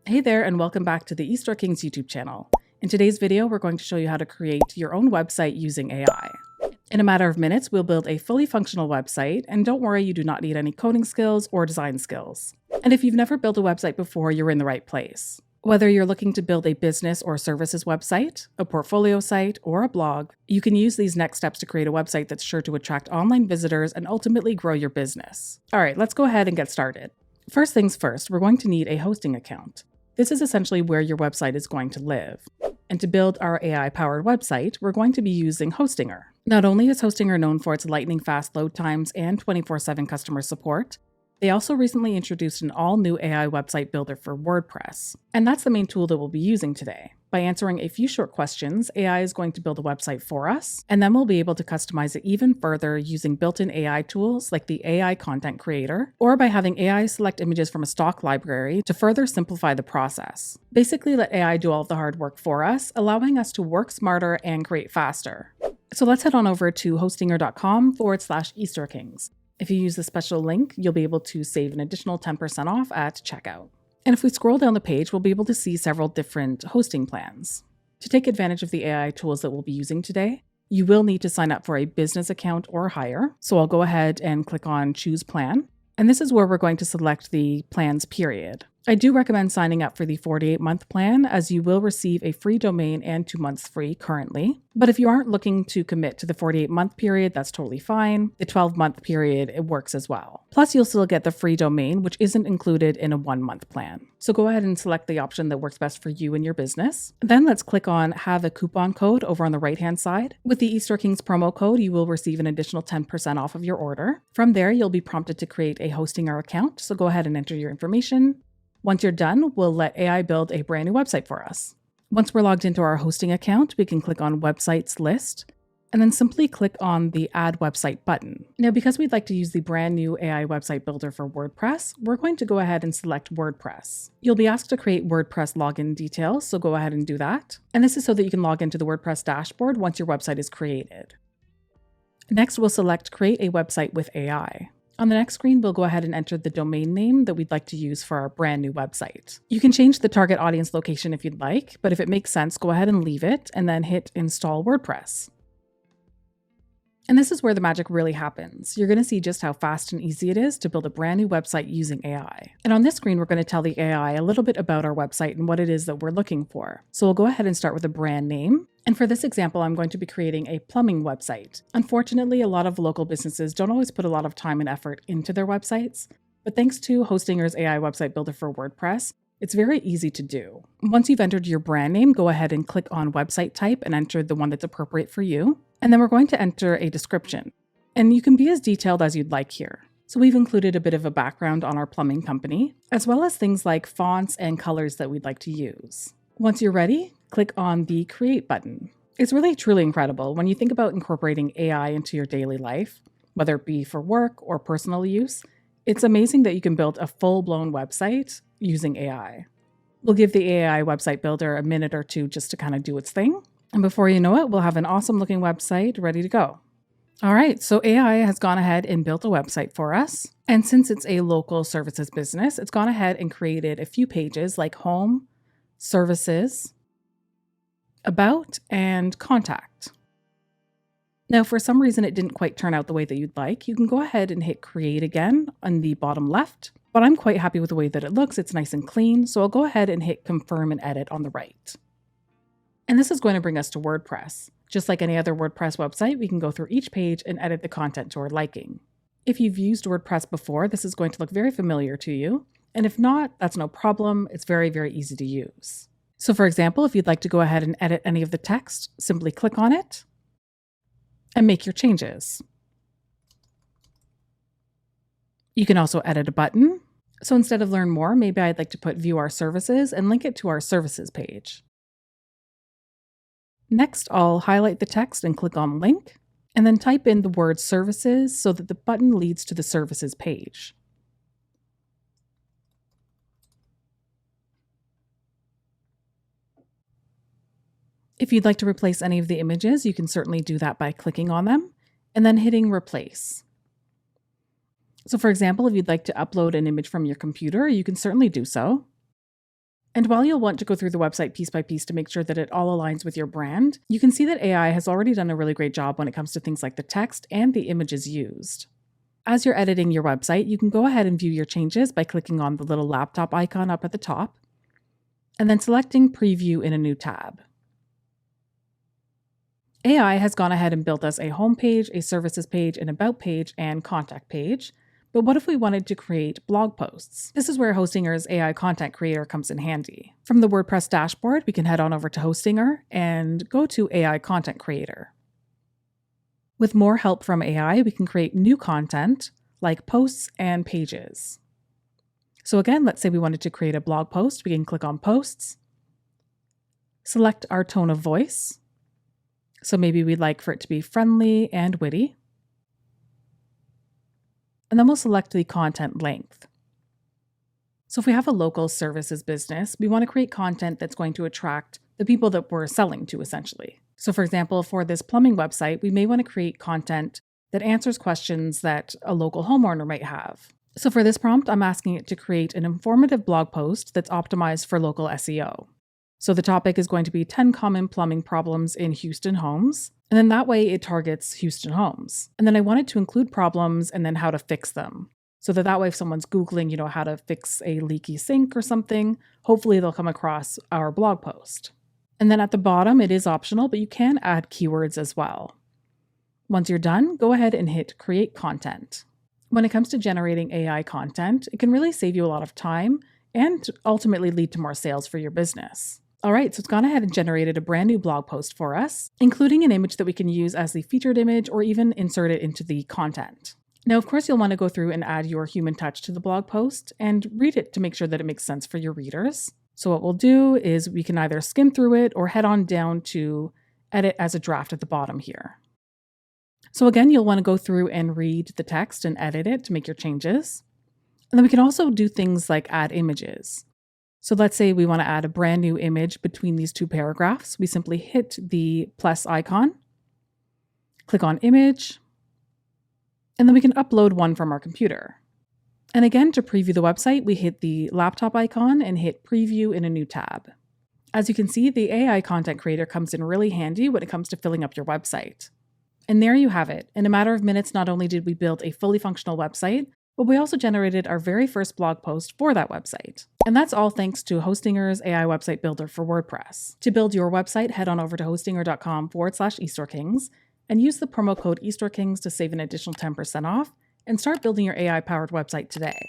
Hey there, and welcome back to the Easter Kings YouTube channel. In today's video, we're going to show you how to create your own website using AI. In a matter of minutes, we'll build a fully functional website, and don't worry, you do not need any coding skills or design skills. And if you've never built a website before, you're in the right place. Whether you're looking to build a business or services website, a portfolio site, or a blog, you can use these next steps to create a website that's sure to attract online visitors and ultimately grow your business. All right, let's go ahead and get started. First things first, we're going to need a hosting account. This is essentially where your website is going to live. And to build our AI-powered website, we're going to be using Hostinger. Not only is Hostinger known for its lightning-fast load times and 24/7 customer support, they also recently introduced an all-new AI website builder for WordPress. And that's the main tool that we'll be using today. By answering a few short questions, AI is going to build a website for us, and then we'll be able to customize it even further using built-in AI tools like the AI Content Creator, or by having AI select images from a stock library to further simplify the process. Basically, let AI do all of the hard work for us, allowing us to work smarter and create faster. So let's head on over to hostinger.com/EasterKings. If you use the special link, you'll be able to save an additional 10% off at checkout. And if we scroll down the page, we'll be able to see several different hosting plans. To take advantage of the AI tools that we'll be using today, you will need to sign up for a business account or higher. So I'll go ahead and click on Choose Plan. And this is where we're going to select the plans period. I do recommend signing up for the 48-month plan, as you will receive a free domain and 2 months free currently. But if you aren't looking to commit to the 48-month period, that's totally fine. The 12-month period, it works as well. Plus, you'll still get the free domain, which isn't included in a 1-month plan. So go ahead and select the option that works best for you and your business. Then let's click on Have a Coupon Code over on the right-hand side. With the Easter Kings promo code, you will receive an additional 10% off of your order. From there, you'll be prompted to create a Hostinger account, so go ahead and enter your information. Once you're done, we'll let AI build a brand new website for us. Once we're logged into our hosting account, we can click on Websites List, and then simply click on the Add Website button. Now, because we'd like to use the brand new AI website builder for WordPress, we're going to go ahead and select WordPress. You'll be asked to create WordPress login details, so go ahead and do that. And this is so that you can log into the WordPress dashboard once your website is created. Next, we'll select Create a Website with AI. On the next screen, we'll go ahead and enter the domain name that we'd like to use for our brand new website. You can change the target audience location if you'd like, but if it makes sense, go ahead and leave it and then hit Install WordPress. And this is where the magic really happens. You're going to see just how fast and easy it is to build a brand new website using AI. And on this screen, we're going to tell the AI a little bit about our website and what it is that we're looking for. So we'll go ahead and start with a brand name. And for this example, I'm going to be creating a plumbing website. Unfortunately, a lot of local businesses don't always put a lot of time and effort into their websites, but thanks to Hostinger's AI website builder for WordPress, it's very easy to do. Once you've entered your brand name, go ahead and click on website type and enter the one that's appropriate for you. And then we're going to enter a description. And you can be as detailed as you'd like here. So we've included a bit of a background on our plumbing company, as well as things like fonts and colors that we'd like to use. Once you're ready, click on the Create button. It's really truly incredible when you think about incorporating AI into your daily life, whether it be for work or personal use. It's amazing that you can build a full-blown website using AI. We'll give the AI website builder a minute or two just to kind of do its thing. And before you know it, we'll have an awesome looking website ready to go. All right, so AI has gone ahead and built a website for us. And since it's a local services business, it's gone ahead and created a few pages like Home, Services, About, and Contact. Now, for some reason, it didn't quite turn out the way that you'd like. You can go ahead and hit Create again on the bottom left, but I'm quite happy with the way that it looks. It's nice and clean, so I'll go ahead and hit Confirm and Edit on the right. And this is going to bring us to WordPress. Just like any other WordPress website, we can go through each page and edit the content to our liking. If you've used WordPress before, this is going to look very familiar to you. And if not, that's no problem. It's very, very easy to use. So for example, if you'd like to go ahead and edit any of the text, simply click on it and make your changes. You can also edit a button. So instead of Learn More, maybe I'd like to put View Our Services and link it to our Services page. Next, I'll highlight the text and click on Link, and then type in the word Services so that the button leads to the Services page. If you'd like to replace any of the images, you can certainly do that by clicking on them and then hitting Replace. So for example, if you'd like to upload an image from your computer, you can certainly do so. And while you'll want to go through the website piece by piece to make sure that it all aligns with your brand, you can see that AI has already done a really great job when it comes to things like the text and the images used. As you're editing your website, you can go ahead and view your changes by clicking on the little laptop icon up at the top, and then selecting Preview in a new tab. AI has gone ahead and built us a home page, a services page, an about page, and contact page. But what if we wanted to create blog posts? This is where Hostinger's AI Content Creator comes in handy. From the WordPress dashboard, we can head on over to Hostinger and go to AI Content Creator. With more help from AI, we can create new content like posts and pages. So again, let's say we wanted to create a blog post. We can click on Posts, select our tone of voice. So maybe we'd like for it to be friendly and witty. And then we'll select the content length. So if we have a local services business, we want to create content that's going to attract the people that we're selling to, essentially. So for example, for this plumbing website, we may want to create content that answers questions that a local homeowner might have. So for this prompt, I'm asking it to create an informative blog post that's optimized for local SEO. So the topic is going to be 10 common plumbing problems in Houston homes. And then that way it targets Houston homes. And then I wanted to include problems and then how to fix them. So that way if someone's Googling, how to fix a leaky sink or something, hopefully they'll come across our blog post. And then at the bottom, it is optional, but you can add keywords as well. Once you're done, go ahead and hit Create Content. When it comes to generating AI content, it can really save you a lot of time and ultimately lead to more sales for your business. All right, so it's gone ahead and generated a brand new blog post for us, including an image that we can use as the featured image or even insert it into the content. Now, of course, you'll want to go through and add your human touch to the blog post and read it to make sure that it makes sense for your readers. So what we'll do is we can either skim through it or head on down to edit as a draft at the bottom here. So again, you'll want to go through and read the text and edit it to make your changes. And then we can also do things like add images. So let's say we want to add a brand new image between these two paragraphs. We simply hit the plus icon, click on Image, and then we can upload one from our computer. And again, to preview the website, we hit the laptop icon and hit Preview in a new tab. As you can see, the AI Content Creator comes in really handy when it comes to filling up your website. And there you have it. In a matter of minutes, not only did we build a fully functional website, but we also generated our very first blog post for that website. And that's all thanks to Hostinger's AI Website Builder for WordPress. To build your website, head on over to hostinger.com/eStoreKings and use the promo code eStoreKings to save an additional 10% off and start building your AI-powered website today.